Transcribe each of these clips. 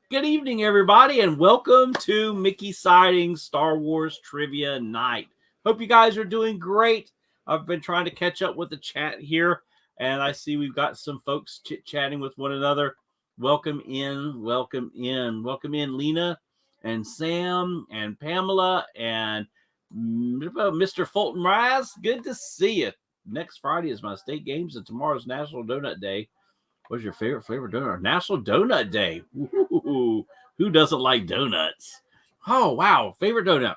Good evening, everybody, and welcome to Mickey Sightings Star Wars Trivia Night. Hope you guys are doing great. I've been trying to catch up with the chat here, and I see we've got some folks chit-chatting with one another. Welcome in, welcome in, welcome in, Lena and Sam and Pamela and Mr. Fulton Rise. Good to see you. Next Friday is my state games, and tomorrow's National Donut Day. What's your favorite flavor donut? National Donut Day. Ooh, who doesn't like donuts? Oh, wow. Favorite donut.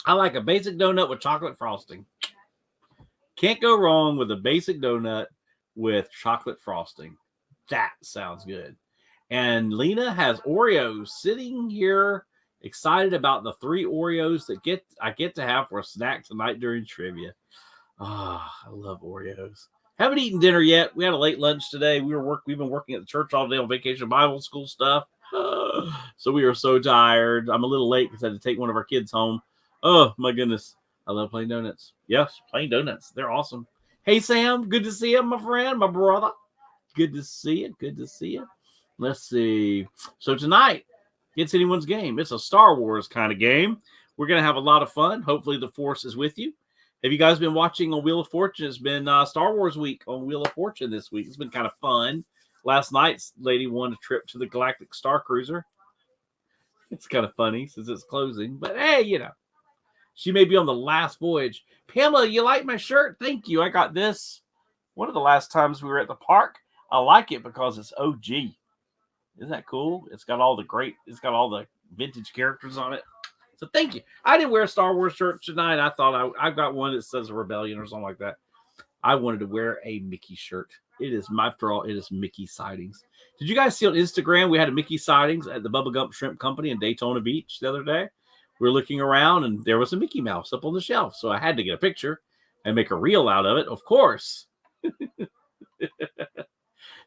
I like a basic donut with chocolate frosting. Can't go wrong with a basic donut with chocolate frosting. That sounds good. And Lena has Oreos sitting here excited about the 3 Oreos that I get to have for a snack tonight during trivia. I love Oreos. Haven't eaten dinner yet. We had a late lunch today. We've been working at the church all day on vacation Bible school stuff. So we are so tired. I'm a little late because I had to take one of our kids home. Oh my goodness. I love plain donuts. Yes, plain donuts. They're awesome. Hey Sam, good to see you, my friend, my brother. Good to see you. Good to see you. Let's see. So tonight, it's anyone's game. It's a Star Wars kind of game. We're going to have a lot of fun. Hopefully the Force is with you. Have you guys been watching on Wheel of Fortune? It's been Star Wars week on Wheel of Fortune this week. It's been kind of fun. Last night's lady won a trip to the Galactic Star Cruiser. It's kind of funny since it's closing. But hey, she may be on the last voyage. Pamela, you like my shirt? Thank you. I got this one of the last times we were at the park. I like it because it's OG. Isn't that cool? It's got all the vintage characters on it. So thank you. I didn't wear a Star Wars shirt tonight. I thought I've got one that says Rebellion or something like that. I wanted to wear a Mickey shirt. It is, after all, it is Mickey Sightings. Did you guys see on Instagram, we had a Mickey Sightings at the Bubba Gump Shrimp Company in Daytona Beach the other day? We were looking around, and there was a Mickey Mouse up on the shelf. So I had to get a picture and make a reel out of it, of course.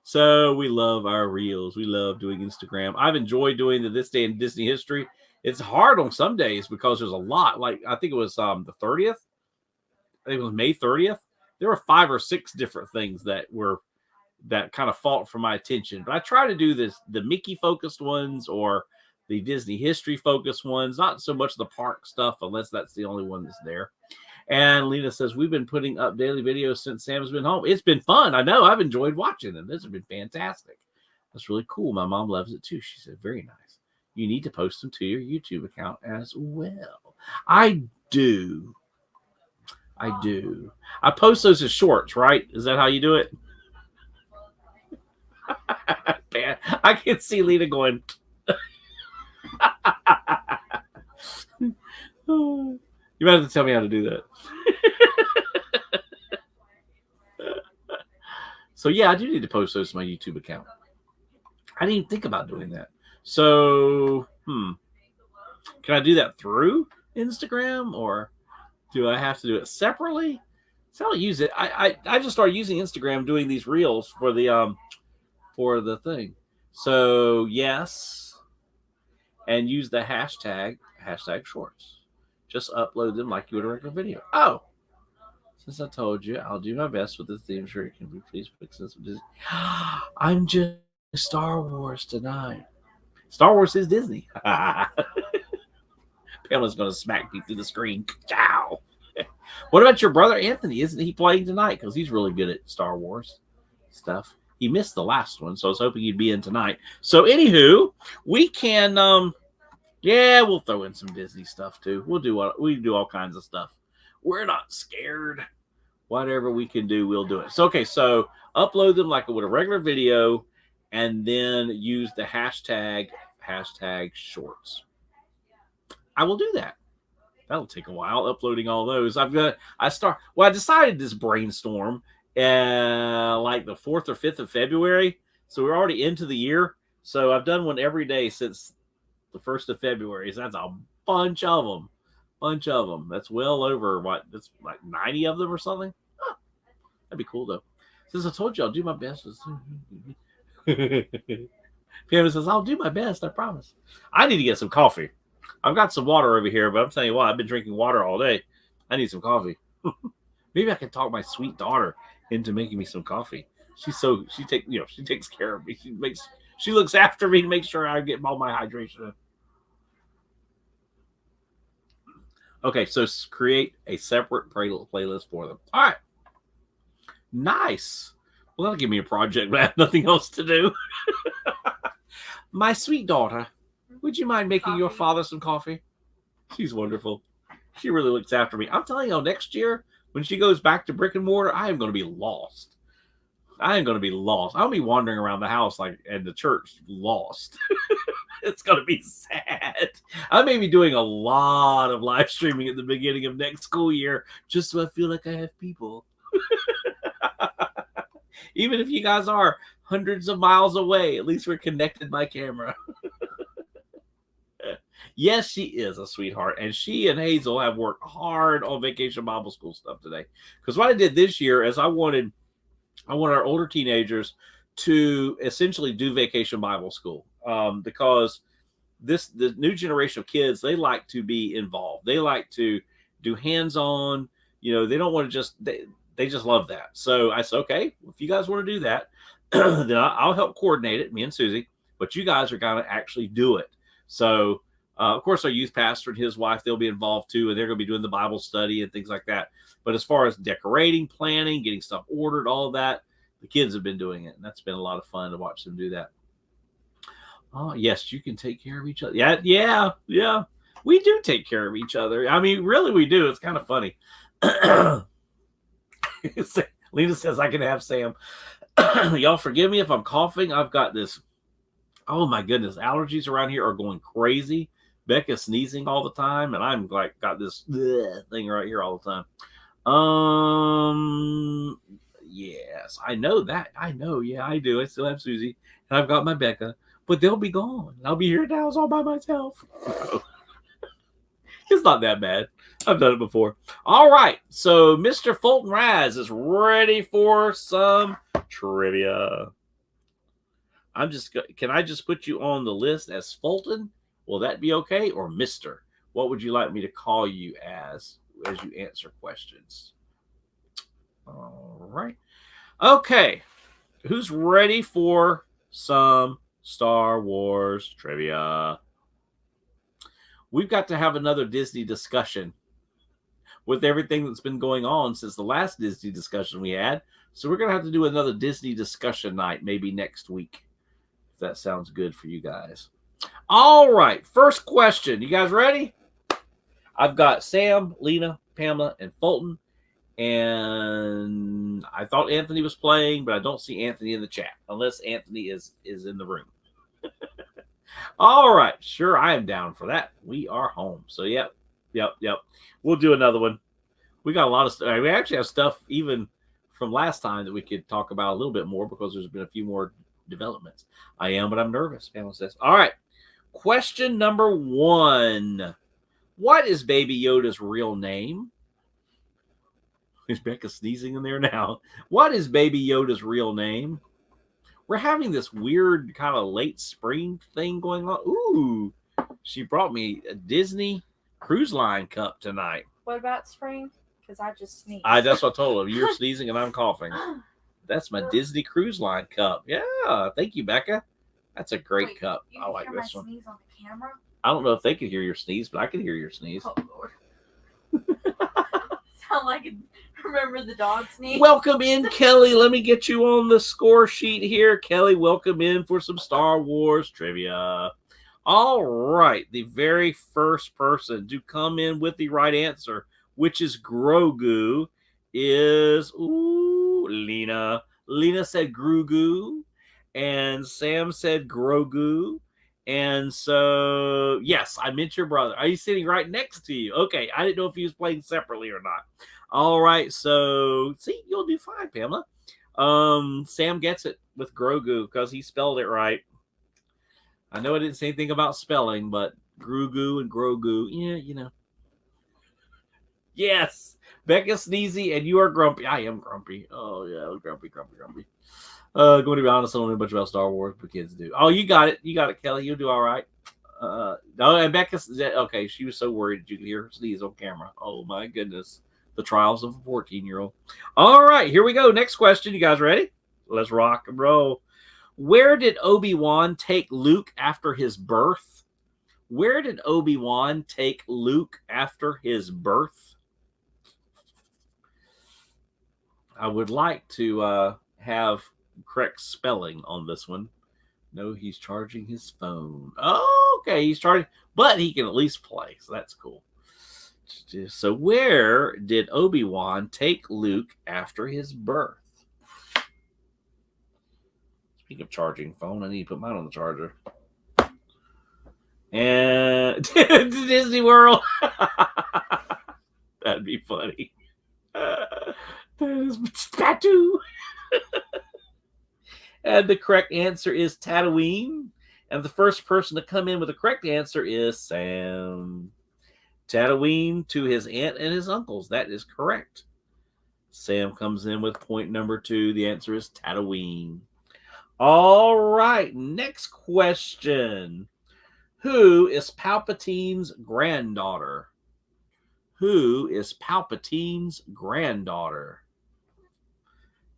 So we love our reels. We love doing Instagram. I've enjoyed doing the This Day in Disney History. It's hard on some days because there's a lot. Like I think it was the 30th. I think it was May 30th. There were 5 or 6 different things that kind of fought for my attention. But I try to do the Mickey focused ones or the Disney history focused ones, not so much the park stuff unless that's the only one that's there. And Lena says, we've been putting up daily videos since Sam's been home. It's been fun. I know. I've enjoyed watching them. This has been fantastic. That's really cool. My mom loves it too. She said, very nice. You need to post them to your YouTube account as well. I do. I post those as shorts, right? Is that how you do it? I can see Lena going. You might have to tell me how to do that. So yeah, I do need to post those to my YouTube account. I didn't even think about doing that. So, can I do that through Instagram or do I have to do it separately? So I'll use it. I just started using Instagram doing these reels for the thing. So yes, and use the hashtag shorts. Just upload them like you would a regular video. Oh, since I told you, I'll do my best with this theme. Sure, can we please fix this? I'm just Star Wars tonight. Star Wars is Disney. Pamela's going to smack me through the screen. Ciao. What about your brother Anthony? Isn't he playing tonight? Because he's really good at Star Wars stuff. He missed the last one, so I was hoping he'd be in tonight. So, anywho, we can, we'll throw in some Disney stuff too. We do all kinds of stuff. We're not scared. Whatever we can do, we'll do it. So, okay, so upload them like with a regular video, and then use the hashtag shorts. I will do that. That'll take a while uploading all those. I decided this brainstorm like the 4th or 5th of February. So we're already into the year. So I've done one every day since the 1st of February. So that's a bunch of them. That's well over that's like 90 of them or something. Huh. That'd be cool though. Since I told you I'll do my best. Pam says, I'll do my best, I promise. I need to get some coffee. I've got some water over here, but I'm telling you what, I've been drinking water all day. I need some coffee. Maybe I can talk my sweet daughter into making me some coffee. She takes care of me. She looks after me to make sure I get all my hydration in. Okay, so create a separate playlist for them. All right. Nice. Well, that'll give me a project, but I have nothing else to do. My sweet daughter, would you mind making your father some coffee? She's wonderful. She really looks after me. I'm telling you, next year, when she goes back to brick and mortar, I am going to be lost. I'll be wandering around the house like at the church, lost. It's going to be sad. I may be doing a lot of live streaming at the beginning of next school year just so I feel like I have people. Even if you guys are hundreds of miles away, at least we're connected by camera. Yes, she is a sweetheart. And she and Hazel have worked hard on Vacation Bible School stuff today. Because what I did this year is I wanted our older teenagers to essentially do Vacation Bible School. Because the new generation of kids, they like to be involved. They like to do hands-on. You know, they don't want to just they just love that. So I said, okay, if you guys want to do that, then I'll help coordinate it, me and Susie. But you guys are going to actually do it. So, of course, our youth pastor and his wife, they'll be involved too, and they're going to be doing the Bible study and things like that. But as far as decorating, planning, getting stuff ordered, all of that, the kids have been doing it, and that's been a lot of fun to watch them do that. Oh, yes, you can take care of each other. Yeah. We do take care of each other. I mean, really, we do. It's kind of funny. Lena says I can have Sam. Y'all forgive me if I'm coughing. I've got this. Oh my goodness, allergies around here are going crazy. Becca's sneezing all the time, and I'm like got this thing right here all the time. Yes, I know that. I know. Yeah, I do. I still have Susie, and I've got my Becca, but they'll be gone. I'll be here now all by myself. It's not that bad. I've done it before. All right. So Mr. Fulton Raz is ready for some trivia. Can I just put you on the list as Fulton? Will that be okay? Or Mr.? What would you like me to call you as you answer questions? All right. Okay. Who's ready for some Star Wars trivia? We've got to have another Disney discussion with everything that's been going on since the last Disney discussion we had. So we're going to have to do another Disney discussion night maybe next week. If that sounds good for you guys. All right. First question. You guys ready? I've got Sam, Lena, Pamela, and Fulton. And I thought Anthony was playing, but I don't see Anthony in the chat unless Anthony is in the room. All right. Sure, I am down for that. We are home. So, yep. We'll do another one. We got a lot of stuff. We actually have stuff even from last time that we could talk about a little bit more because there's been a few more developments. I am, but I'm nervous, Pamela says. All right. Question number 1. What is Baby Yoda's real name? Is Becca sneezing in there now? What is Baby Yoda's real name? We're having this weird kind of late spring thing going on. Ooh, she brought me a Disney Cruise Line cup tonight. What about spring? Because I just sneezed. That's what I told her. You're sneezing and I'm coughing. That's my Disney Cruise Line cup. Yeah, thank you, Becca. That's a great cup. I like this one. Sneeze on the camera? I don't know if they could hear your sneeze, but I can hear your sneeze. Oh, Lord. Sound like remember the dog sneeze? Welcome in, Kelly. Let me get you on the score sheet here. Kelly, welcome in for some Star Wars trivia. All right. The very first person to come in with the right answer, which is Grogu, is Lena. Lena said Grogu, and Sam said Grogu. And so, yes, I meant your brother. Are you sitting right next to you? Okay, I didn't know if he was playing separately or not. All right, so, see, you'll do fine, Pamela. Sam gets it with Grogu because he spelled it right. I know I didn't say anything about spelling, but Grogu and Grogu, yeah, you know. Yes, Becca sneezy, and you are grumpy. I am grumpy. Oh, yeah, grumpy. Going to be honest, I don't know much about Star Wars, but kids do. Oh, you got it, Kelly. You'll do all right. No, and Becca, okay, she was so worried that you could hear her sneeze on camera. Oh, my goodness. The trials of a 14-year-old. All right, here we go. Next question. You guys ready? Let's rock and roll. Where did Obi-Wan take Luke after his birth? Where did Obi-Wan take Luke after his birth? I would like to have correct spelling on this one. No, he's charging his phone. Oh, okay, he's charging, but he can at least play, so that's cool. So where did Obi-Wan take Luke after his birth? Speaking of charging phone, I need to put mine on the charger. And Disney World. That'd be funny. That is Batu. And the correct answer is Tatooine. And the first person to come in with the correct answer is Sam. Tatooine to his aunt and his uncles. That is correct. Sam comes in with point number 2. The answer is Tatooine. All right, next question. Who is Palpatine's granddaughter? Who is Palpatine's granddaughter?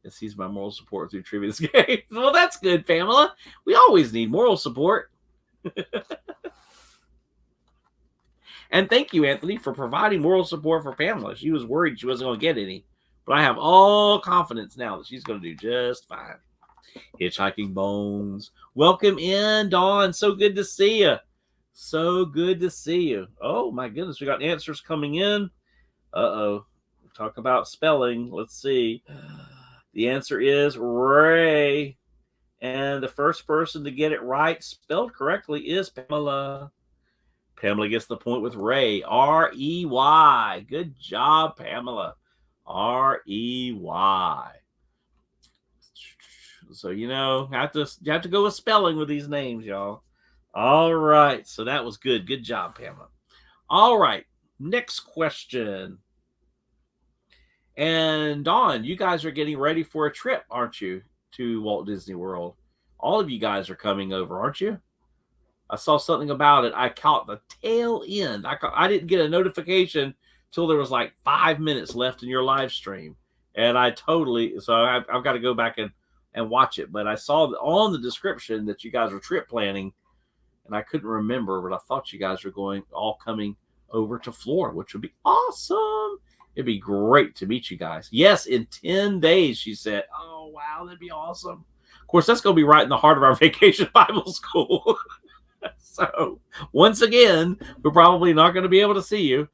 Yes, he's my moral support through trivia this game. Well, that's good, Pamela. We always need moral support. And thank you, Anthony, for providing moral support for Pamela. She was worried she wasn't going to get any. But I have all confidence now that she's going to do just fine. Hitchhiking Bones. Welcome in, Dawn. So good to see you. So good to see you. Oh, my goodness. We got answers coming in. Uh-oh. Talk about spelling. Let's see. The answer is Ray. And the first person to get it right, spelled correctly, is Pamela. Pamela gets the point with Ray. R-E-Y. Good job, Pamela. R-E-Y. So, you have to go with spelling with these names, y'all. All right. So that was good. Good job, Pamela. All right. Next question. And Dawn, you guys are getting ready for a trip, aren't you, to Walt Disney World? All of you guys are coming over, aren't you? I saw something about it. I caught the tail end. I didn't get a notification till there was like 5 minutes left in your live stream. And I've got to go back and watch it. But I saw on the description that you guys were trip planning, and I couldn't remember, but I thought you guys were all coming over to Florida, which would be awesome. It'd be great to meet you guys. Yes, in 10 days, she said. Oh, wow, that'd be awesome. Of course, that's going to be right in the heart of our Vacation Bible School. So, once again, we're probably not going to be able to see you.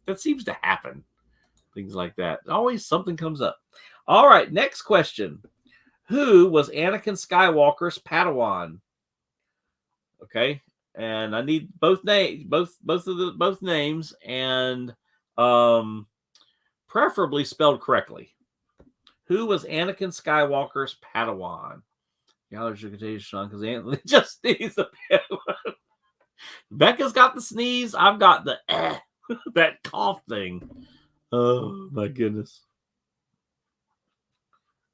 That seems to happen. Things like that. Always something comes up. All right, next question. Who was Anakin Skywalker's Padawan? Okay, and I need both names, both names, and preferably spelled correctly. Who was Anakin Skywalker's Padawan? Allergies contagious, Sean, because Anthony just sneezed a bit. Becca's got the sneeze. I've got the that cough thing. Oh my goodness.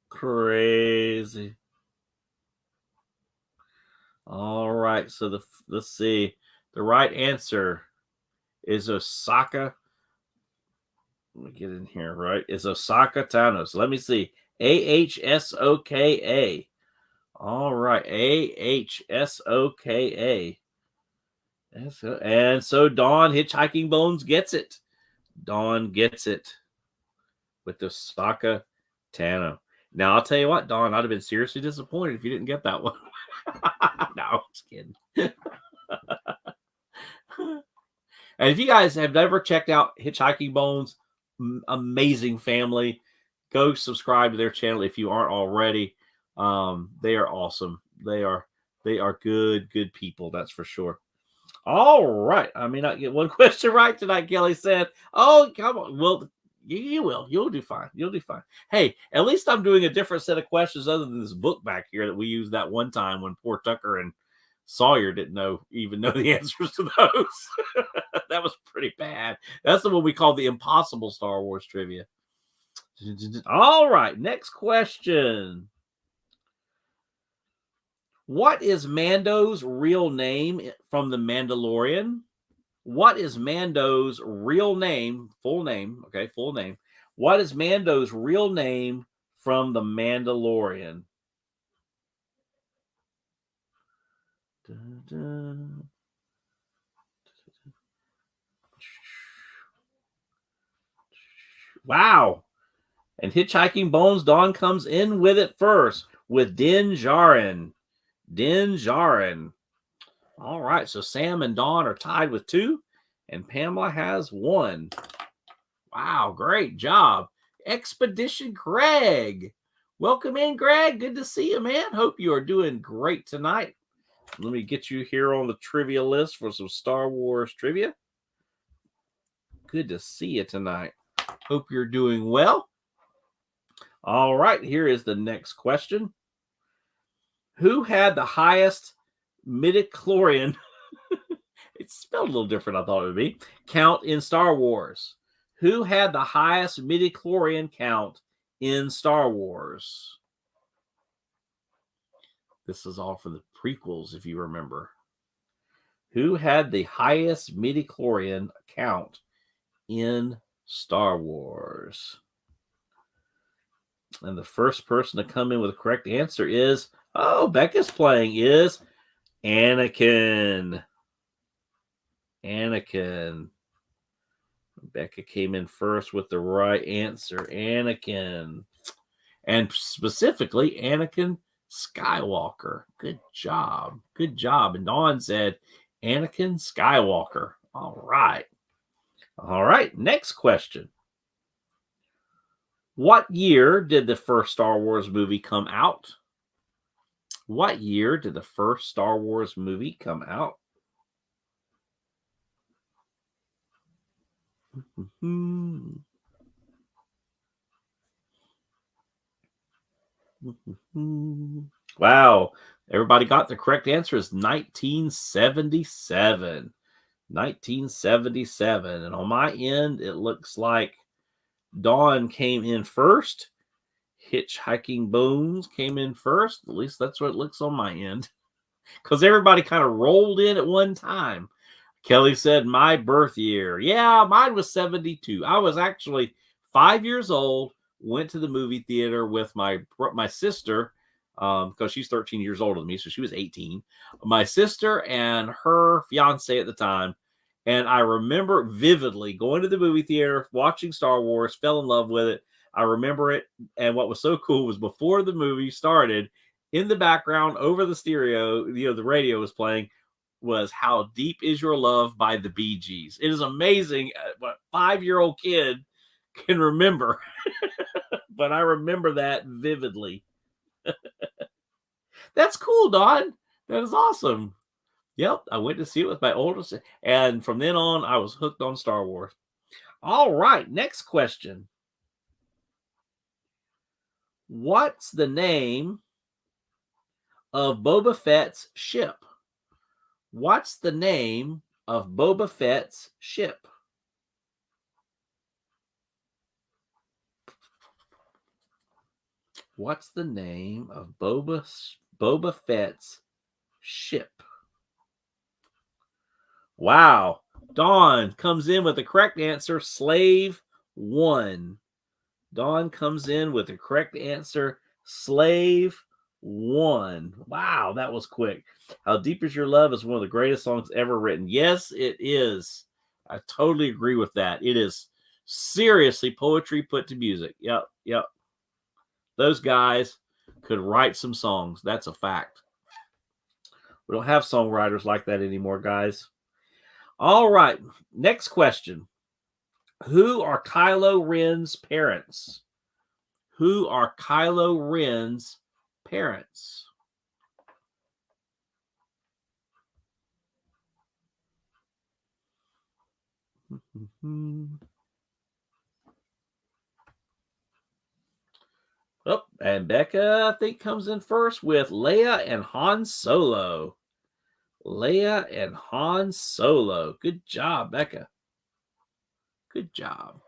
Crazy. All right, so let's see. The right answer is Ahsoka. Let me get in here, right? Is Ahsoka Tano. So let me see. A-H-S-O-K-A. All right, A-H-S-O-K-A. And so Dawn Hitchhiking Bones gets it. Dawn gets it with the Ahsoka Tano. Now, I'll tell you what, Dawn, I'd have been seriously disappointed if you didn't get that one. No, I'm just kidding. And if you guys have never checked out Hitchhiking Bones, amazing family, go subscribe to their channel if you aren't already. They are awesome. They are good people, that's for sure. All right. I may not get one question right tonight, Kelly said. Oh, come on. Well, you will. You'll do fine. You'll do fine. Hey, at least I'm doing a different set of questions other than this book back here that we used that one time when poor Tucker and Sawyer didn't even know the answers to those. That was pretty bad. That's the one we call the impossible Star Wars trivia. All right. Next question. What is Mando's real name from The Mandalorian? What is Mando's real name? Full name. Okay, full name. What is Mando's real name from The Mandalorian? Wow. And Hitchhiking Bones, Dawn comes in with it first with Din Djarin. Din Djarin. All right, so Sam and Dawn are tied with 2, and Pamela has 1. Wow, great job. Expedition Greg. Welcome in, Greg. Good to see you, man. Hope you are doing great tonight. Let me get you here on the trivia list for some Star Wars trivia. Good to see you tonight. Hope you're doing well. All right, here is the next question. Who had the highest midichlorian, it's spelled a little different I thought it would be, count in Star Wars? Who had the highest midichlorian count in Star Wars? This is all from the prequels, if you remember. Who had the highest midichlorian count in Star Wars? And the first person to come in with the correct answer is, Becca's playing, is Anakin. Anakin. Becca came in first with the right answer, Anakin. And specifically, Anakin Skywalker. Good job. Good job. And Dawn said, Anakin Skywalker. All right. All right. Next question. What year did the first Star Wars movie come out? What year did the first Star Wars movie come out? Wow. Everybody got the correct answer. Is 1977. 1977. And on my end, it looks like Dawn came in first. Hitchhiking Bones came in first. At least that's what it looks on my end. Because everybody kind of rolled in at one time. Kelly said, my birth year. Yeah, mine was 72. I was actually 5 years old, went to the movie theater with my sister, because she's 13 years older than me, so she was 18. My sister and her fiance at the time. And I remember vividly going to the movie theater, watching Star Wars, fell in love with it. I remember it. And what was so cool was before the movie started, in the background over the stereo, the radio was playing, was How Deep Is Your Love by the Bee Gees. It is amazing what a 5-year-old kid can remember. But I remember that vividly. That's cool, Dawn. That is awesome. Yep, I went to see it with my oldest, and from then on, I was hooked on Star Wars. All right, next question. What's the name of Boba Fett's ship? What's the name of Boba Fett's ship? What's the name of Boba Fett's ship? Wow. Dawn comes in with the correct answer, Slave 1. Dawn comes in with the correct answer, Slave 1. Wow, that was quick. How Deep Is Your Love is one of the greatest songs ever written. Yes, it is. I totally agree with that. It is seriously poetry put to music. Yep. Those guys could write some songs. That's a fact. We don't have songwriters like that anymore, guys. All right, next question. Who are Kylo Ren's parents? Who are Kylo Ren's parents? Oh, and Becca, I think, comes in first with Leia and Han Solo. Leia and Han Solo. Good job, Becca. Good job.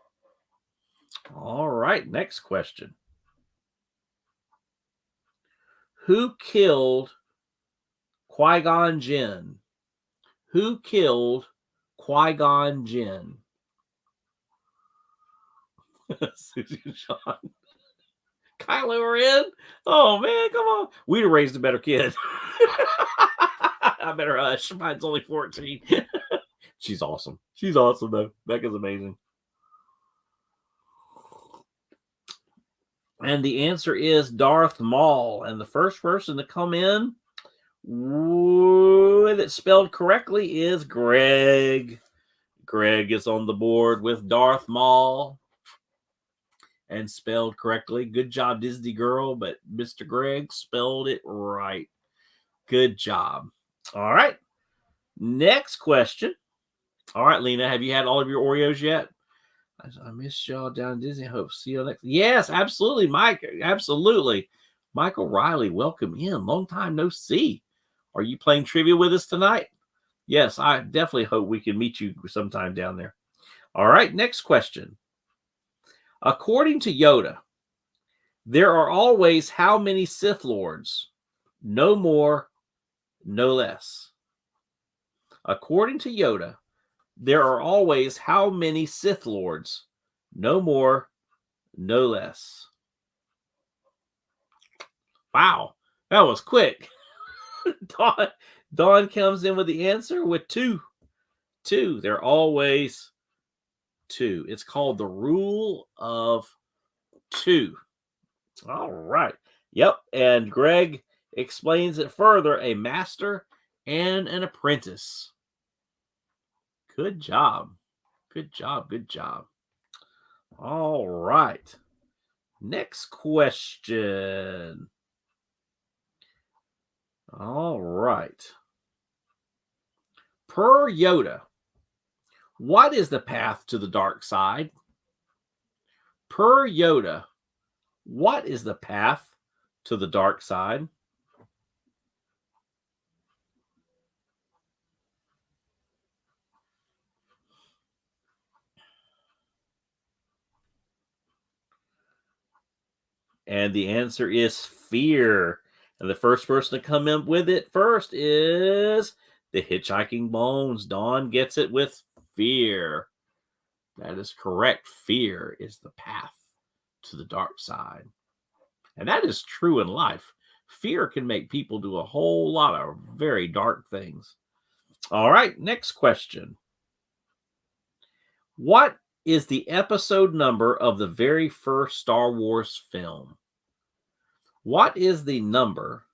All right, next question. Who killed Qui-Gon Jinn? Who killed Qui-Gon Jinn? Susie and Sean. Kylo Ren? Oh, man, come on. We'd have raised a better kid. I better hush. Mine's only 14. She's awesome. She's awesome, though. Becca's amazing. And the answer is Darth Maul. And the first person to come in with it spelled correctly is Greg. Greg is on the board with Darth Maul and spelled correctly. Good job, Disney girl, but Mr. Greg spelled it right. Good job. All right. Next question. All right, Lena, have you had all of your Oreos yet? I missed y'all down at Disney. Hope see you next. Yes, absolutely, Mike. Absolutely. Michael Riley, welcome in. Long time no see. Are you playing trivia with us tonight? Yes, I definitely hope we can meet you sometime down there. All right, next question. According to Yoda, there are always how many Sith Lords? No more, no less. According to Yoda, there are always how many Sith Lords? No more, no less. Wow, that was quick. Dawn comes in with the answer with 2. 2. They're always 2. It's called the rule of 2. All right. Yep. And Greg explains it further: a master and an apprentice. Good job. Good job. Good job. All right. Next question. All right. Per Yoda, what is the path to the dark side? Per Yoda, what is the path to the dark side? And the answer is fear. And the first person to come in with it first is the Hitchhiking Bones. Dawn gets it with fear. That is correct. Fear is the path to the dark side. And that is true in life. Fear can make people do a whole lot of very dark things. All right, next question. What is the episode number of the very first Star Wars film? What is the number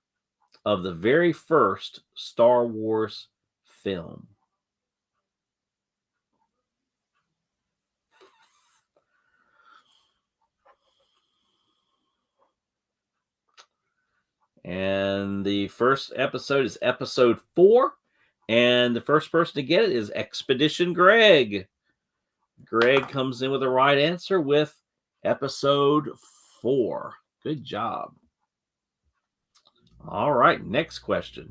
of the very first Star Wars film? And the first episode is episode 4. And the first person to get it is Expedition Greg. Greg comes in with the right answer with episode 4. Good job. All right, next question.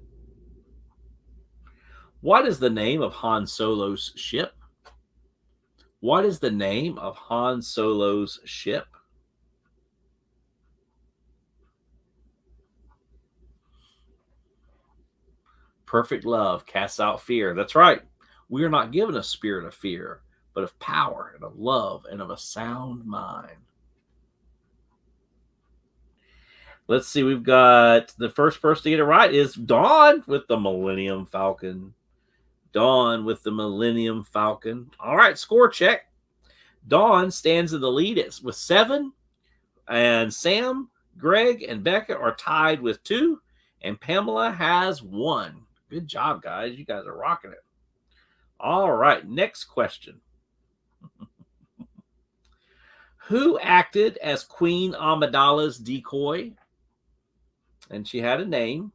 What is the name of Han Solo's ship? What is the name of Han Solo's ship? Perfect love casts out fear. That's right. We are not given a spirit of fear, but of power and of love and of a sound mind. Let's see. We've got the first person to get it right is Dawn with the Millennium Falcon. Dawn with the Millennium Falcon. All right, score check. Dawn stands in the lead with 7, and Sam, Greg, and Becca are tied with 2, and Pamela has 1. Good job, guys. You guys are rocking it. All right, next question. Who acted as Queen Amidala's decoy? And she had a name.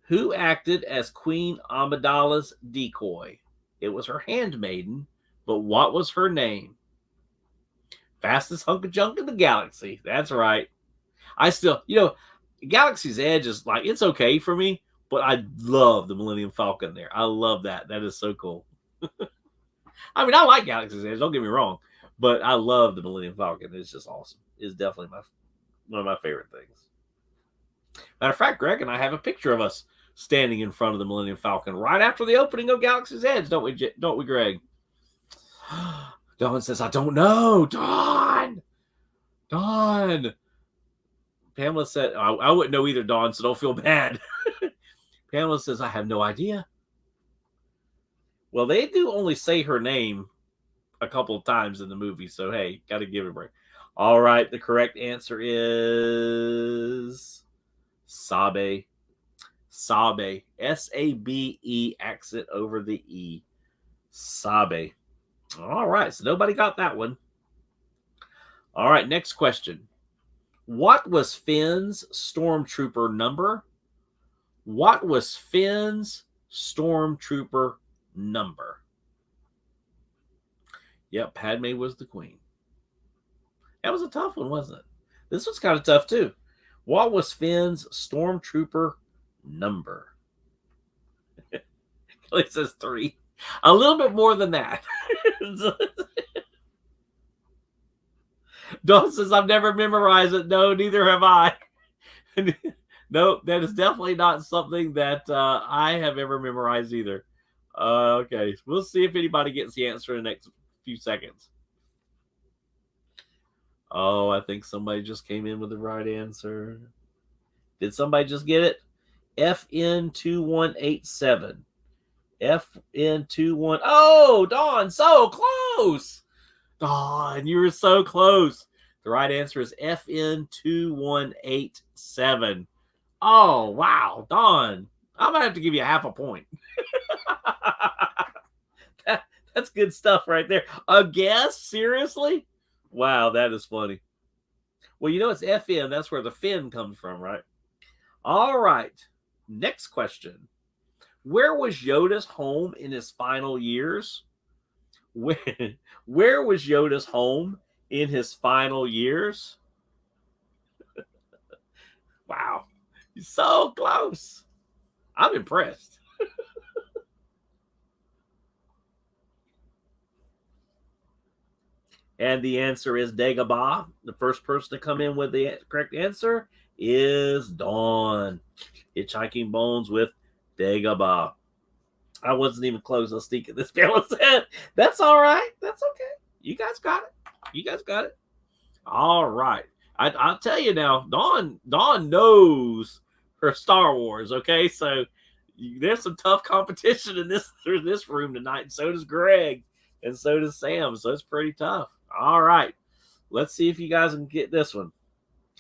Who acted as Queen Amidala's decoy? It was her handmaiden, but what was her name? Fastest hunk of junk in the galaxy. That's right. I still, Galaxy's Edge is like, it's okay for me, but I love the Millennium Falcon there. I love that. That is so cool. I mean, I like Galaxy's Edge, don't get me wrong, but I love the Millennium Falcon. It's just awesome. It's definitely one of my favorite things. Matter of fact, Greg and I have a picture of us standing in front of the Millennium Falcon right after the opening of Galaxy's Edge, don't we, Greg? Dawn says, I don't know. Dawn! Pamela said, I wouldn't know either, Dawn, so don't feel bad. Pamela says, I have no idea. Well, they do only say her name a couple of times in the movie, so hey, got to give it a break. All right, the correct answer is Sabe. Sabe. Sabe, accent over the E. Sabe. All right, so nobody got that one. All right, next question. What was Finn's stormtrooper number? What was Finn's stormtrooper number? Yep, Padme was the queen. That was a tough one, wasn't it? This was kind of tough too. What was Finn's stormtrooper number? Kelly says 3. A little bit more than that. Dawn says, I've never memorized it. No, neither have I. No, that is definitely not something that I have ever memorized either. Okay, we'll see if anybody gets the answer in the next few seconds. Oh, I think somebody just came in with the right answer. Did somebody just get it? FN2187. FN21. Oh, Dawn, so close. Dawn, you were so close. The right answer is FN2187. Oh, wow. Dawn, I'm going to have to give you half a point. That's good stuff right there. A guess? Seriously? Wow, that is funny. Well, you know it's FN. That's where the fin comes from, right? All right. Next question. Where was Yoda's home in his final years? Where was Yoda's home in his final years? Wow. You're so close. I'm impressed. And the answer is Dagobah. The first person to come in with the correct answer is Dawn. Hitchhiking Bones with Dagobah. I wasn't even close. I was thinking this fellow said. That's all right. That's okay. You guys got it. You guys got it. All right. I'll tell you now, Dawn knows her Star Wars, okay? So there's some tough competition in this room tonight, and so does Greg, and so does Sam. So it's pretty tough. All right. Let's see if you guys can get this one.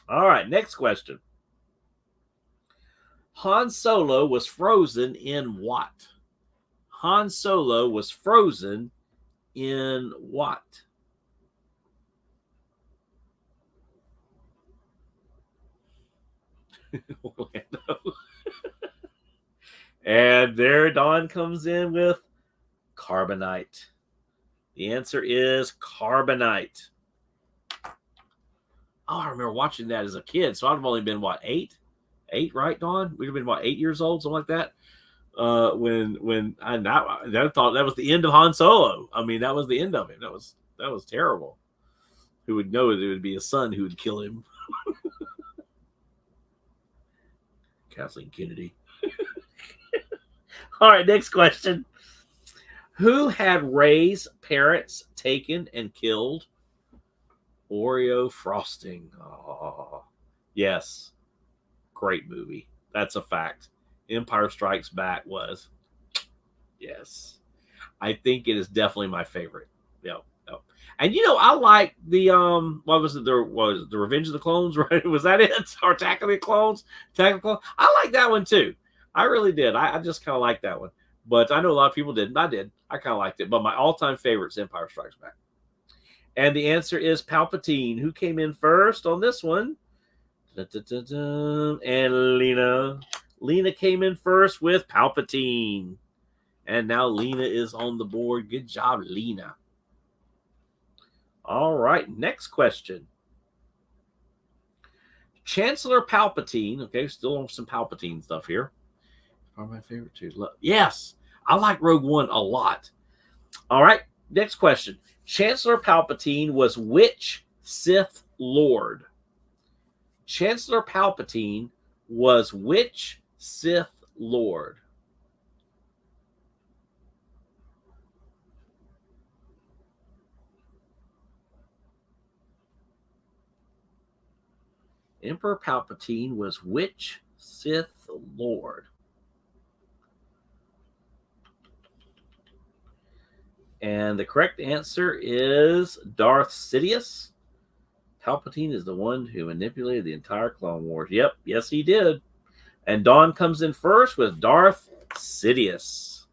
All right, next question. Han Solo was frozen in what? Han Solo was frozen in what? Orlando. And there Dawn comes in with carbonite. The answer is carbonite. Oh, I remember watching that as a kid. So I'd have only been, what, 8? 8, right, Dawn? We'd have been, what, 8 years old, something like that? When I thought that was the end of Han Solo. I mean, that was the end of him. That was terrible. Who would know that it would be a son who would kill him? Kathleen Kennedy. All right, next question. Who had Rey's parents taken and killed? Oreo frosting. Oh, yes. Great movie. That's a fact. Empire Strikes Back was. Yes. I think it is definitely my favorite. Yep. And I like the what was it? There was the Revenge of the Clones, right? Was that it? Or Attack of the Clones? Attack of the Clones. I like that one too. I really did. I just kind of like that one. But I know a lot of people didn't. I did. I kind of liked it. But my all-time favorite is Empire Strikes Back. And the answer is Palpatine. Who came in first on this one? And Lena. Lena came in first with Palpatine. And now Lena is on the board. Good job, Lena. All right, next question. Chancellor Palpatine. Okay, still on some Palpatine stuff here. Probably my favorite too. Yes, I like Rogue One a lot. All right, next question. Chancellor Palpatine was which Sith Lord? Chancellor Palpatine was which Sith Lord? Emperor Palpatine was which Sith Lord? And the correct answer is Darth Sidious. Palpatine is the one who manipulated the entire Clone Wars. Yep, yes, he did. And Dawn comes in first with Darth Sidious.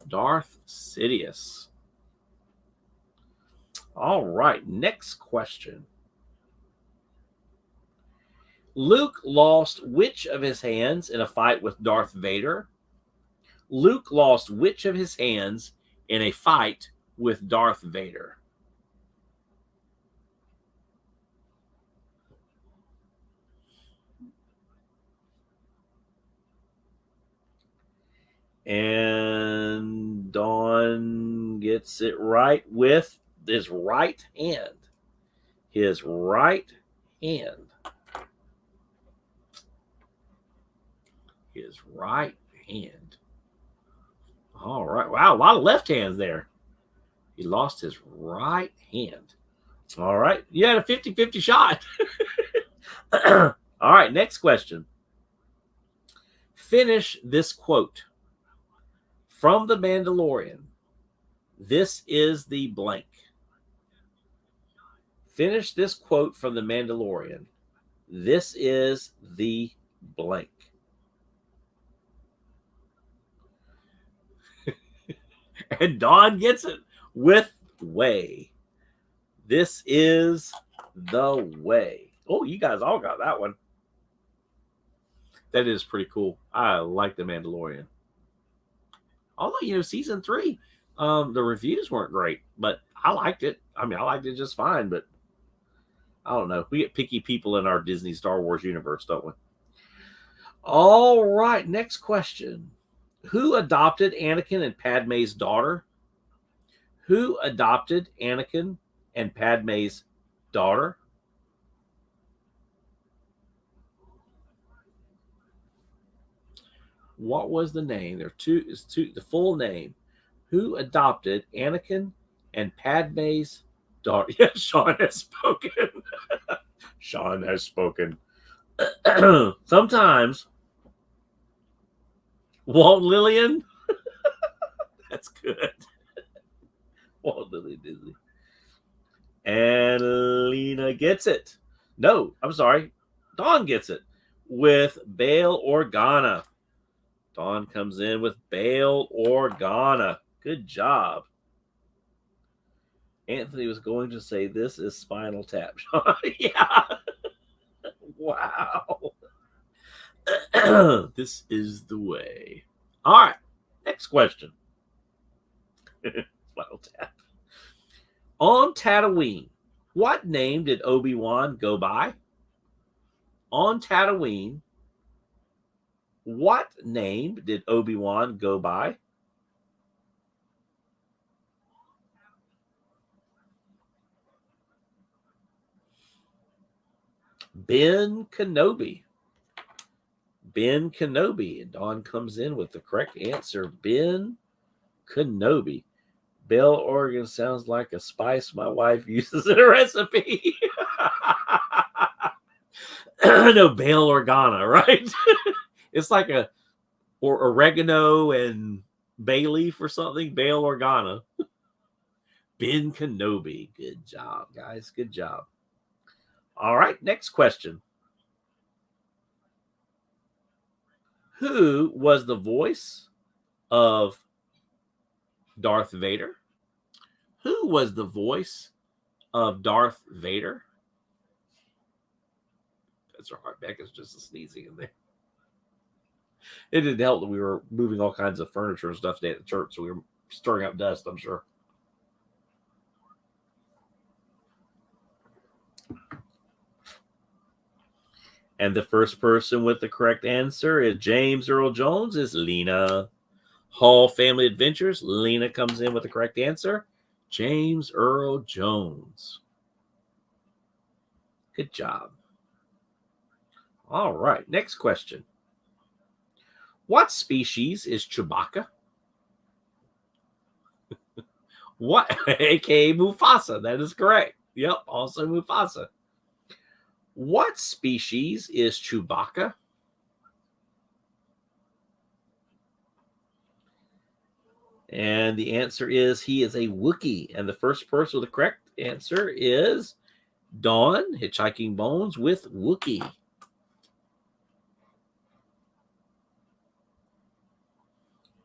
Darth Sidious. All right, next question. Luke lost which of his hands in a fight with Darth Vader? Luke lost which of his hands in a fight with Darth Vader? And Dawn gets it right with his right hand. His right hand. His right hand. All right. Wow, a lot of left hands there. He lost his right hand. All right. You had a 50-50 shot. All right, next question. Finish this quote. From The Mandalorian, this is the blank. Finish this quote from The Mandalorian. This is the blank. And Dawn gets it with way. This is the way. Oh, you guys all got that one. That is pretty cool. I like The Mandalorian. Although, season 3, the reviews weren't great, but I liked it. I mean, I liked it just fine, but I don't know. We get picky people in our Disney Star Wars universe, don't we? All right, next question. Who adopted Anakin and Padme's daughter? Who adopted Anakin and Padme's daughter? What was the name? There are two. The full name. Who adopted Anakin and Padme's daughter? Yes, Sean has spoken. Sean has spoken. Sometimes. Walt Lillian. That's good. Walt Lillian Disney. And Lena gets it. No, I'm sorry. Dawn gets it with Bail Organa. Dawn comes in with Bail Organa. Good job. Anthony was going to say this is Spinal Tap. Yeah. Wow. This is the way. All right. Next question. Spinal Tap. On Tatooine, what name did Obi-Wan go by? On Tatooine, what name did Obi-Wan go by? Ben Kenobi. Ben Kenobi. And Dawn comes in with the correct answer. Ben Kenobi. Bell Oregon sounds like a spice my wife uses in a recipe. No, Bail Organa, right? It's like or oregano and bay leaf or something. Bail Organa. Ben Kenobi. Good job, guys. Good job. All right, next question. Who was the voice of Darth Vader? Who was the voice of Darth Vader? That's right. Becca's just sneezing in there. It didn't help that we were moving all kinds of furniture and stuff today at the church, so we were stirring up dust, I'm sure. And the first person with the correct answer is James Earl Jones, is Lena. Hall Family Adventures, Lena comes in with the correct answer. James Earl Jones. Good job. All right, next question. What species is Chewbacca? What? AKA Mufasa. That is correct. Yep, also Mufasa. What species is Chewbacca? And the answer is he is a Wookiee. And the first person with the correct answer is Dawn, Hitchhiking Bones with Wookiee.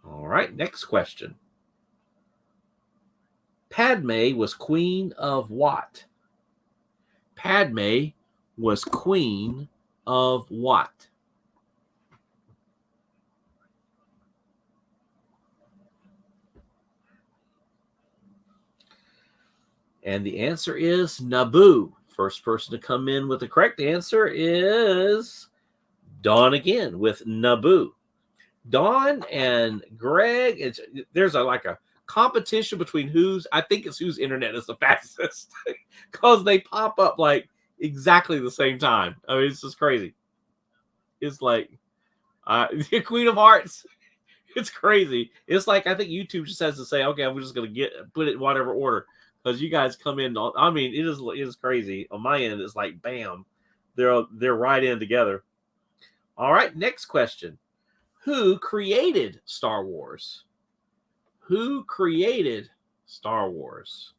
All right, next question. Padme was queen of what? Padme was queen of what? And the answer is Naboo. First person to come in with the correct answer is Dawn again with Naboo. Dawn and Greg, there's like a competition between whose internet is the fastest because they pop up like exactly the same time. I mean, it's just crazy. It's like the Queen of Hearts. It's crazy. It's like I think YouTube just has to say, okay, I'm just gonna put it in whatever order because you guys come in. I mean, it is crazy. On my end, it's like bam, they're right in together. All right, next question. Who created Star Wars? Who created Star Wars?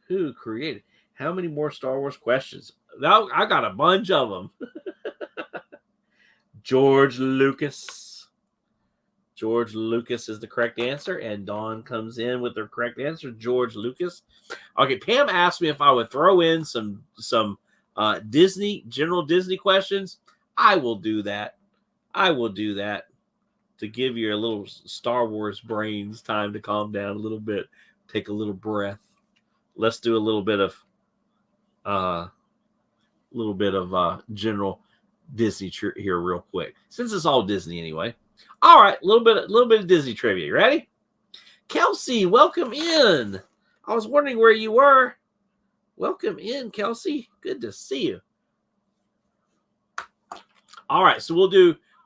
Who created? How many more Star Wars questions? Now I got a bunch of them. George Lucas. George Lucas is the correct answer, and Dawn comes in with the correct answer. George Lucas. Okay, Pam asked me if I would throw in some general Disney questions. I will do that. I will do that to give your little Star Wars brains time to calm down a little bit, take a little breath. Let's do a little bit of general Disney here real quick, since it's all Disney anyway. All right, a little bit of Disney trivia. You ready? Kelsey, welcome in. I was wondering where you were. Welcome in, Kelsey. Good to see you. All right, so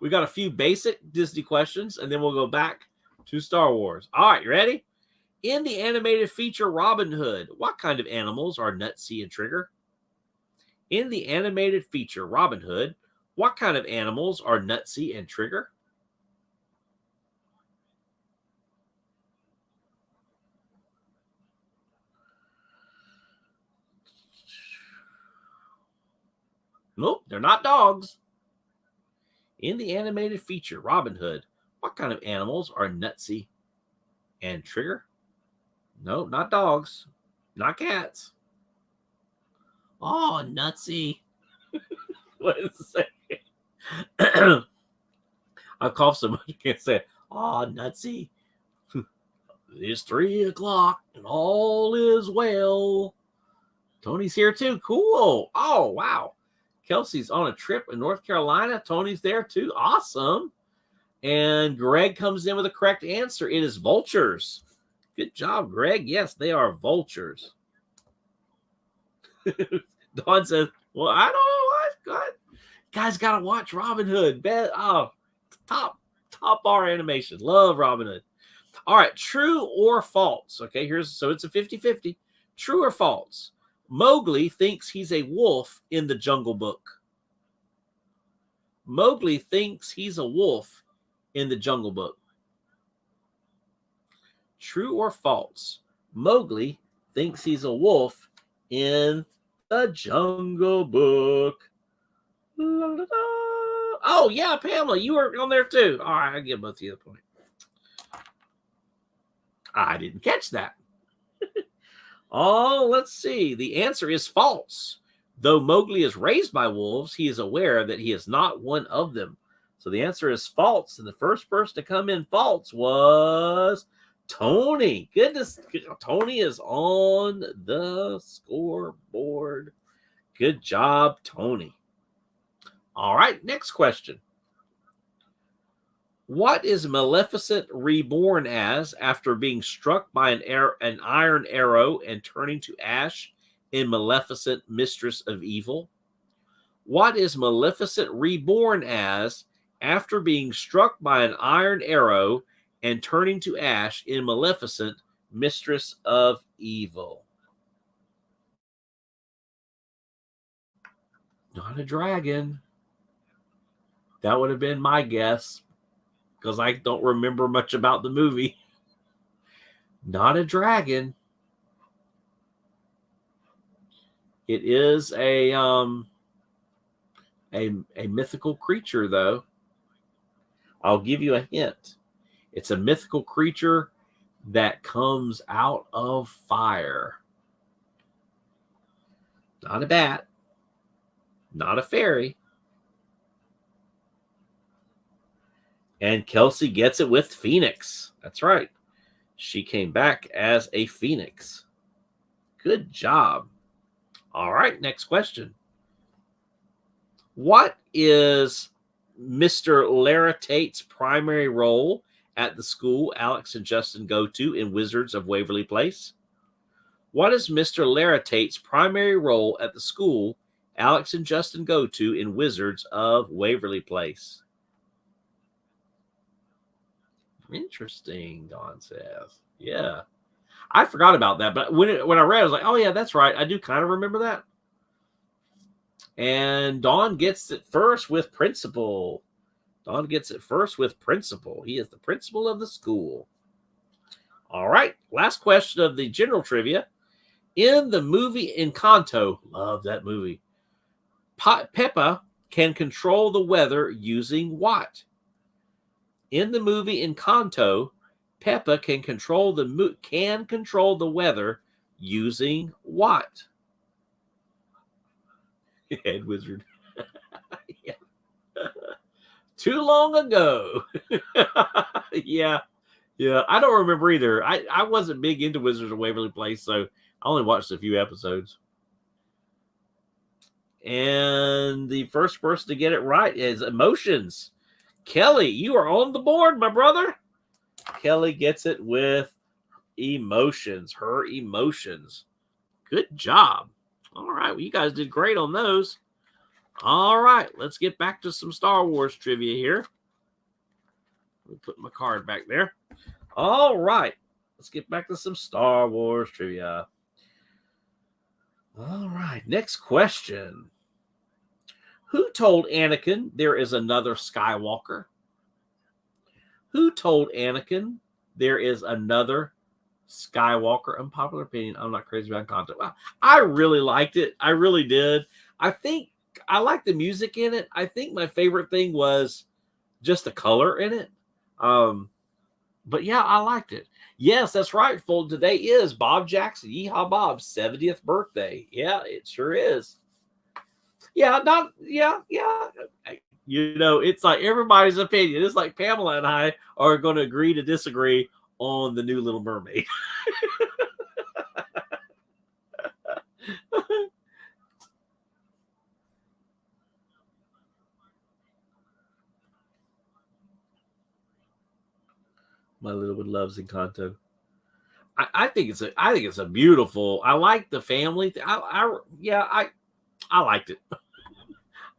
we got a few basic Disney questions, and then we'll go back to Star Wars. All right, you ready? In the animated feature Robin Hood, what kind of animals are Nutsy and Trigger? In the animated feature Robin Hood, what kind of animals are Nutsy and Trigger? Nope, they're not dogs. In the animated feature Robin Hood, what kind of animals are Nutsy and Trigger? No, not dogs. Not cats. Oh, Nutsy. What is it say? I coughed so much I can't say it. Oh, Nutsy. It's 3:00 and all is well. Tony's here too. Cool. Oh, wow. Kelsey's on a trip in North Carolina. Tony's there too. Awesome. And Greg comes in with a correct answer. It is vultures. Good job, Greg. Yes, they are vultures. Dawn says, well, I don't know what. Guys got to watch Robin Hood. Top bar animation. Love Robin Hood. All right, true or false? Okay, so it's a 50-50. True or false? Mowgli thinks he's a wolf in the Jungle Book. Mowgli thinks he's a wolf in the Jungle Book. True or false? Mowgli thinks he's a wolf in the Jungle Book. La, la, la. Oh, yeah, Pamela, you were on there too. All right, I'll give both of you the point. I didn't catch that. Oh, let's see. The answer is false. Though Mowgli is raised by wolves, he is aware that he is not one of them. So the answer is false. And the first person to come in false was Tony. Goodness, Tony is on the scoreboard. Good job, Tony. All right, next question. What is Maleficent reborn as after being struck by an iron arrow and turning to ash in Maleficent, Mistress of Evil? What is Maleficent reborn as after being struck by an iron arrow and turning to ash in Maleficent, Mistress of Evil? Not a dragon. That would have been my guess. because I don't remember much about the movie. Not a dragon. It is a mythical creature, though. I'll give you a hint. It's a mythical creature that comes out of fire. Not a bat. Not a fairy. And Kelsey gets it with Phoenix. That's right. She came back as a phoenix. Good job. All right, next question. What is Mr. Lara Tate's primary role at the school Alex and Justin go to in Wizards of Waverly Place? What is Mr. Lara Tate's primary role at the school Alex and Justin go to in Wizards of Waverly Place? Interesting, Don says. Yeah. I forgot about that, but when I read it, I was like, oh, yeah, that's right. I do kind of remember that. And Don gets it first with principal. Don gets it first with principal. He is the principal of the school. All right. Last question of the general trivia. In the movie Encanto, love that movie, Peppa can control the weather using what? In the movie Encanto, Peppa can control the weather using what? Head wizard. Yeah. Too long ago. Yeah. I don't remember either. I wasn't big into Wizards of Waverly Place, so I only watched a few episodes. And the first person to get it right is Emotions. Kelly, you are on the board, my brother. Kelly gets it with Emotions. Her Emotions. Good job. All right. Well, you guys did great on those. All right. Let's get back to some Star Wars trivia here. Let me put my card back there. All right. Let's get back to some Star Wars trivia. All right. Next question. Who told Anakin there is another Skywalker? Who told Anakin there is another Skywalker? Unpopular opinion. I'm not crazy about content. Wow. I really liked it. I really did. I think I like the music in it. I think my favorite thing was just the color in it. But yeah, I liked it. Yes, that's right, Fold. Today is Bob Jackson, Yeehaw Bob's 70th birthday. Yeah, it sure is. Yeah. You know, it's like everybody's opinion. It's like Pamela and I are going to agree to disagree on the new Little Mermaid. My little one loves Encanto. I think it's a beautiful. I like the family. I liked it.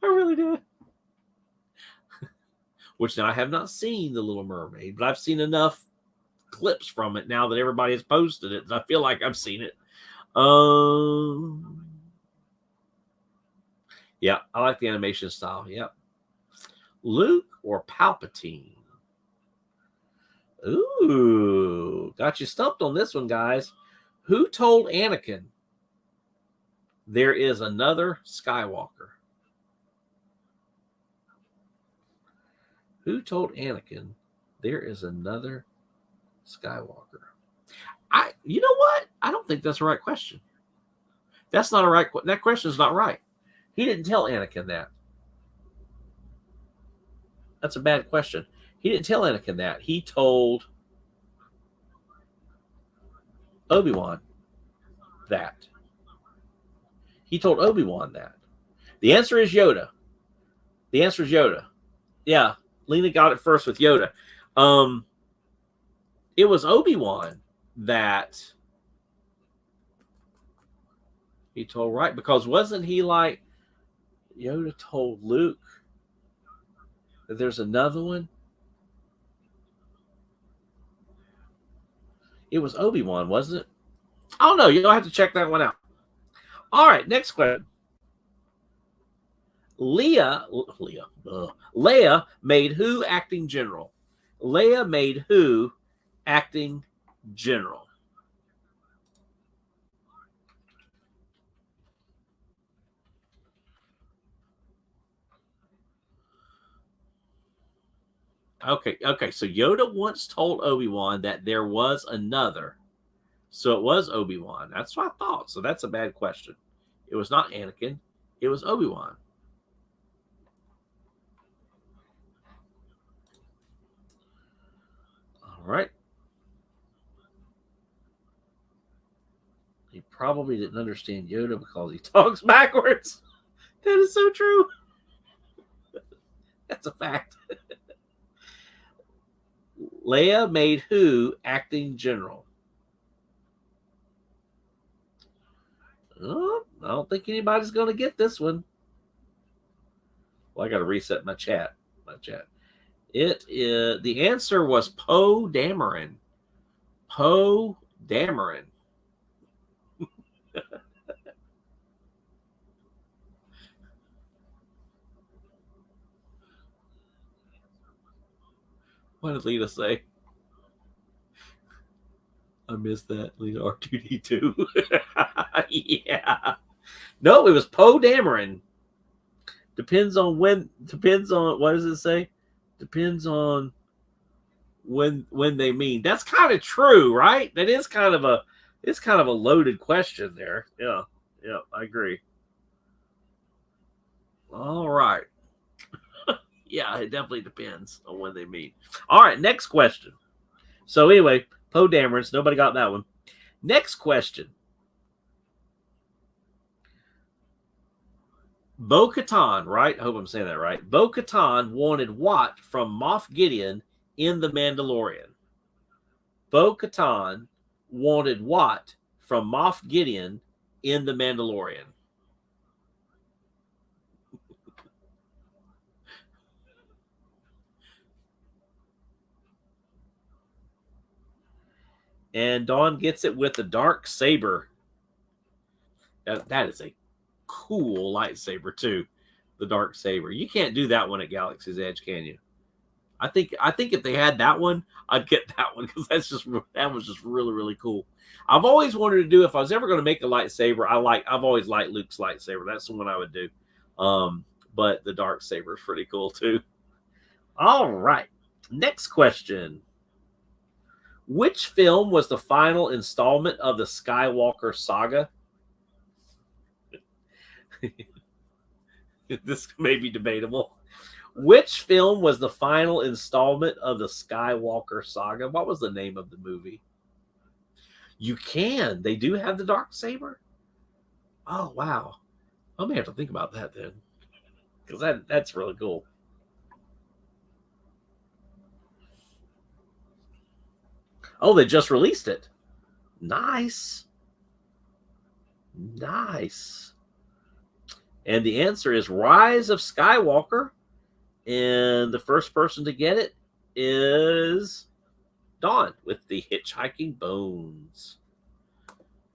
I really did. Which now I have not seen The Little Mermaid, but I've seen enough clips from it now that everybody has posted it. I feel like I've seen it. Yeah, I like the animation style. Yeah. Luke or Palpatine? Ooh, got you stumped on this one, guys. Who told Anakin there is another Skywalker? Who told Anakin there is another Skywalker? You know what? I don't think that's the right question. That's not a right. That question is not right. He didn't tell Anakin that. That's a bad question. He didn't tell Anakin that. He told Obi-Wan that. He told Obi-Wan that. The answer is Yoda. The answer is Yoda. Yeah, Lena got it first with Yoda. It was Obi-Wan that he told, right? Because wasn't he like, Yoda told Luke that there's another one? It was Obi-Wan, wasn't it? I don't know. You'll have to check that one out. All right, next question. Leia made who acting general? Leia made who acting general? Okay. So Yoda once told Obi-Wan that there was another. So it was Obi-Wan. That's what I thought. So that's a bad question. It was not Anakin. It was Obi-Wan. All right. He probably didn't understand Yoda because he talks backwards. That is so true. That's a fact. Leia made who acting general? Oh, I don't think anybody's going to get this one. Well, I got to reset my chat. It is the answer was Poe Dameron. Poe Dameron. What did Lita say? I missed that. Lita R2D2. Yeah. No, it was Poe Dameron. Depends on when. Depends on what does it say? Depends on when they mean. That's kind of true, right? That is kind of a. It's kind of a loaded question there. Yeah. I agree. All right. Yeah, it definitely depends on when they meet. All right, next question. So anyway, Poe Dameron. Nobody got that one. Next question. Bo-Katan, right? I hope I'm saying that right. Bo-Katan wanted what from Moff Gideon in The Mandalorian? Bo-Katan wanted what from Moff Gideon in The Mandalorian? And Dawn gets it with the dark saber. That is a cool lightsaber too. The dark saber. You can't do that one at Galaxy's Edge, can you? I think if they had that one, I'd get that one because that was just really really cool. I've always wanted to do if I was ever going to make a lightsaber. I've always liked Luke's lightsaber. That's the one I would do. But the dark saber is pretty cool too. All right, next question. Which film was the final installment of the Skywalker saga? This may be debatable. Which film was the final installment of the Skywalker saga? What was the name of the movie? You can. They do have the dark saber. Oh wow! I may have to think about that then, because that's really cool. Oh, they just released it. Nice. And the answer is Rise of Skywalker. And the first person to get it is Dawn with the Hitchhiking Bones.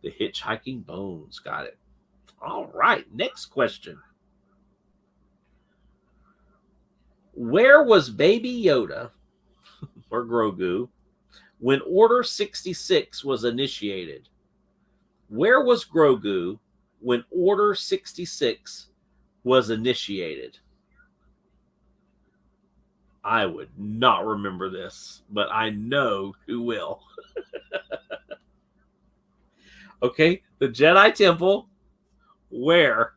The Hitchhiking Bones. Got it. All right. Next question. Where was Baby Yoda or Grogu when Order 66 was initiated? Where was Grogu when Order 66 was initiated? I would not remember this, but I know who will. Okay, the Jedi Temple. Where?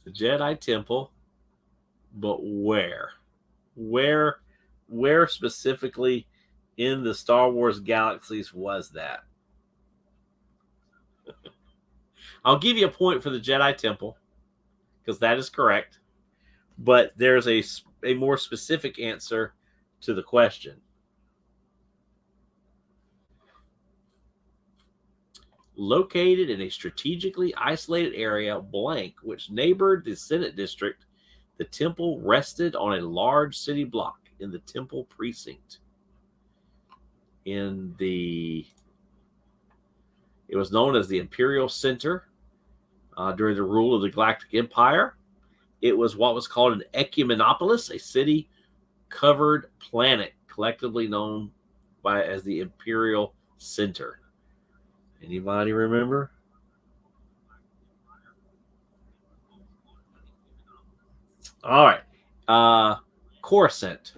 The Jedi Temple, but where? Where specifically in the Star Wars galaxies was that? I'll give you a point for the Jedi Temple because that is correct, but there's a more specific answer to the question. located in a strategically isolated area, blank, which neighbored the Senate district. The temple rested on a large city block in the temple precinct. It was known as the Imperial Center during the rule of the Galactic Empire. It was what was called an ecumenopolis, a city-covered planet, collectively known as the Imperial Center. Anybody remember? All right. Coruscant.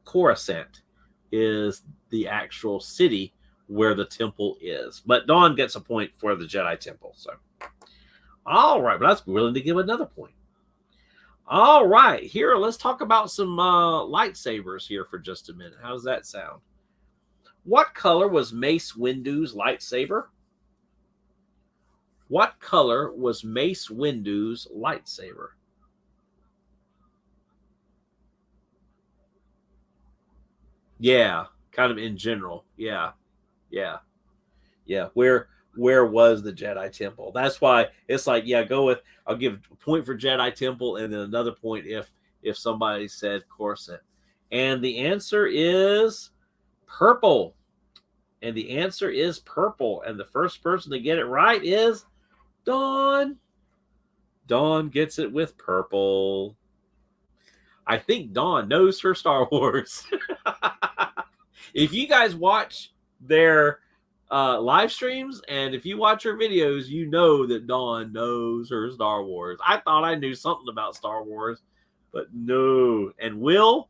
Coruscant is the actual city where the temple is. But Dawn gets a point for the Jedi Temple. So, all right. But I was willing to give another point. All right. Here, let's talk about some lightsabers here for just a minute. How does that sound? What color was Mace Windu's lightsaber? What color was Mace Windu's lightsaber? Yeah, kind of in general. Yeah. Where was the Jedi Temple? That's why it's like, yeah, go with. I'll give a point for Jedi Temple, and then another point if somebody said Coruscant. And the answer is purple. And the answer is purple. And the first person to get it right is Dawn. Dawn gets it with purple. I think Dawn knows her Star Wars. If you guys watch their live streams and if you watch her videos, you know that Dawn knows her Star Wars. I thought I knew something about Star Wars, but no. And Will,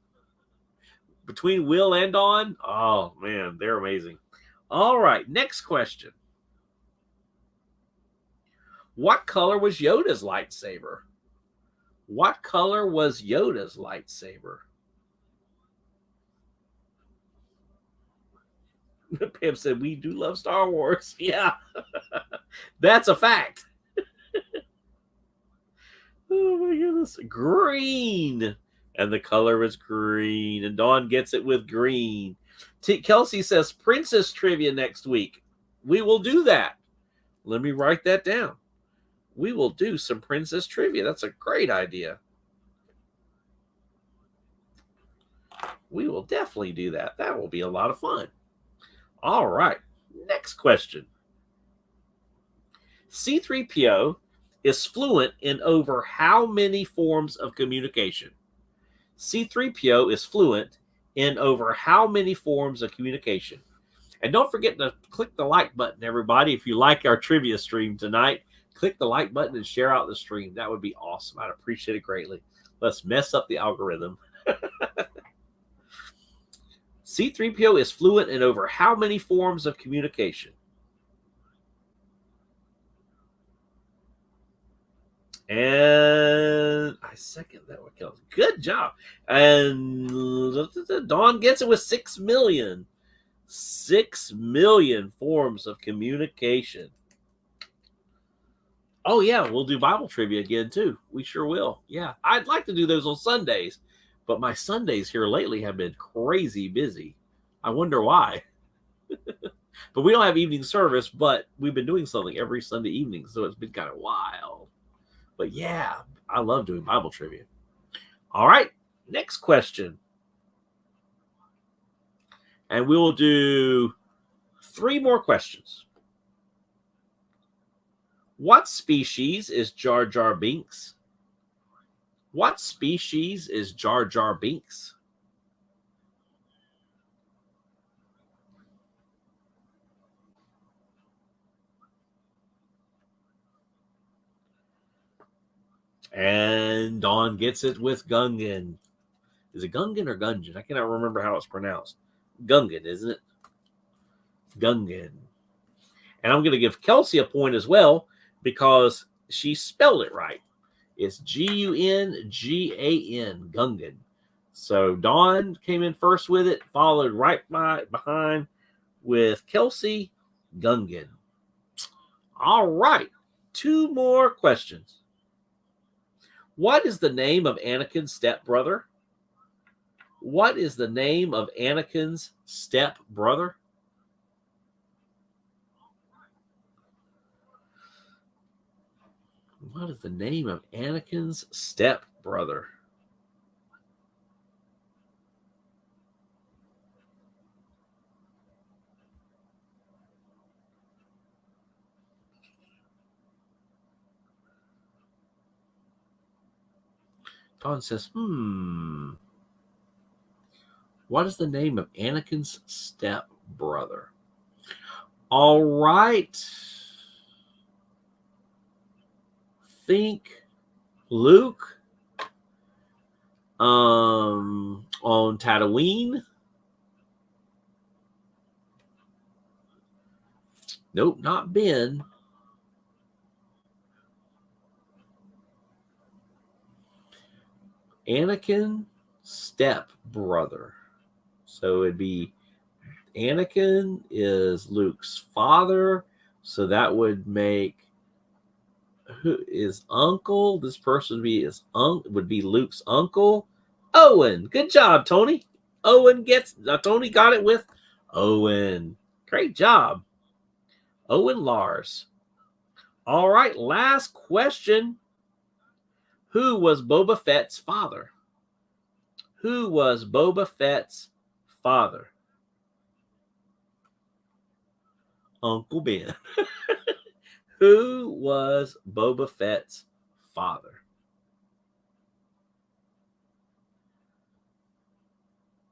between Will and Dawn, oh man, they're amazing. All right, next question. What color was Yoda's lightsaber? What color was Yoda's lightsaber? Pam said, we do love Star Wars. Yeah, that's a fact. Oh my goodness. Green. And the color is green. And Dawn gets it with green. Kelsey says, Princess trivia next week. We will do that. Let me write that down. We will do some Princess trivia. That's a great idea. We will definitely do that. That will be a lot of fun. All right. Next question. C-3PO is fluent in over how many forms of communication? C-3PO is fluent in over how many forms of communication? And don't forget to click the like button, everybody. If you like our trivia stream tonight, click the like button and share out the stream. That would be awesome. I'd appreciate it greatly. Let's mess up the algorithm. C-3PO is fluent in over how many forms of communication? And I second that one, Kelsey. Good job. And Dawn gets it with 6 million. 6 million forms of communication. Oh, yeah, we'll do Bible trivia again, too. We sure will. Yeah, I'd like to do those on Sundays, but my Sundays here lately have been crazy busy. I wonder why. But we don't have evening service, but we've been doing something every Sunday evening, so it's been kind of wild. But yeah, I love doing Bible trivia. All right, next question. And we will do 3 more questions. What species is Jar Jar Binks? What species is Jar Jar Binks? And Dawn gets it with Gungan. Is it Gungan or Gungan? I cannot remember how it's pronounced. Gungan, isn't it? Gungan. And I'm going to give Kelsey a point as well because she spelled it right. It's Gungan, Gungan. So Dawn came in first with it, followed right behind with Kelsey, Gungan. All right, 2 more questions. What is the name of Anakin's stepbrother? What is the name of Anakin's stepbrother? What is the name of Anakin's stepbrother? Dawn says, what is the name of Anakin's stepbrother? All right. Think Luke on Tatooine. Nope, not Ben. Anakin stepbrother. So it'd be Anakin is Luke's father. So that would make who is uncle? This person would be Luke's uncle. Owen. Good job, Tony. Tony got it with Owen. Great job. Owen Lars. All right, last question. Who was Boba Fett's father? Who was Boba Fett's father? Uncle Ben. Who was Boba Fett's father?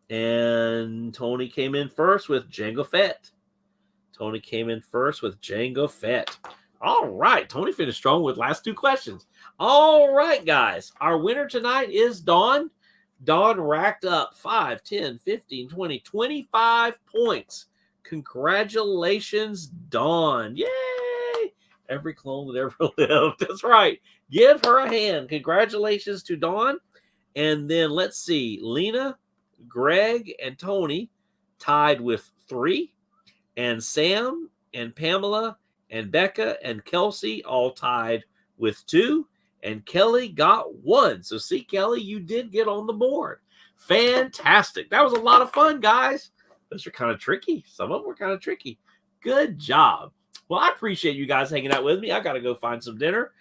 And Tony came in first with Jango Fett. Tony came in first with Jango Fett. All right. Tony finished strong with last two questions. All right, guys. Our winner tonight is Dawn. Dawn racked up 5, 10, 15, 20, 25 points. Congratulations, Dawn. Yay! Every clone that ever lived. That's right. Give her a hand. Congratulations to Dawn. And then let's see. Lena, Greg, and Tony tied with 3. And Sam and Pamela and Becca and Kelsey all tied with 2. And Kelly got 1. So see, Kelly, you did get on the board. Fantastic. That was a lot of fun, guys. Those are kind of tricky. Some of them were kind of tricky. Good job. Well, I appreciate you guys hanging out with me. I got to go find some dinner.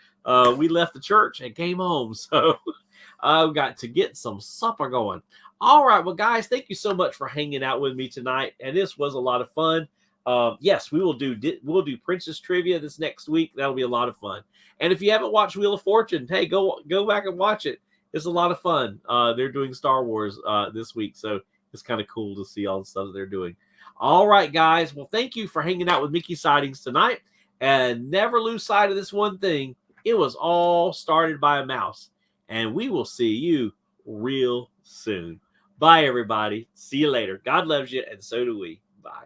We left the church and came home. So I've got to get some supper going. All right. Well, guys, thank you so much for hanging out with me tonight. And this was a lot of fun. Yes, we'll do Princess Trivia this next week. That'll be a lot of fun. And if you haven't watched Wheel of Fortune, hey, go back and watch it. It's a lot of fun. They're doing Star Wars this week, so it's kind of cool to see all the stuff that they're doing. All right, guys. Well, thank you for hanging out with Mickey Sightings tonight. And never lose sight of this one thing. It was all started by a mouse. And we will see you real soon. Bye, everybody. See you later. God loves you, and so do we. Bye.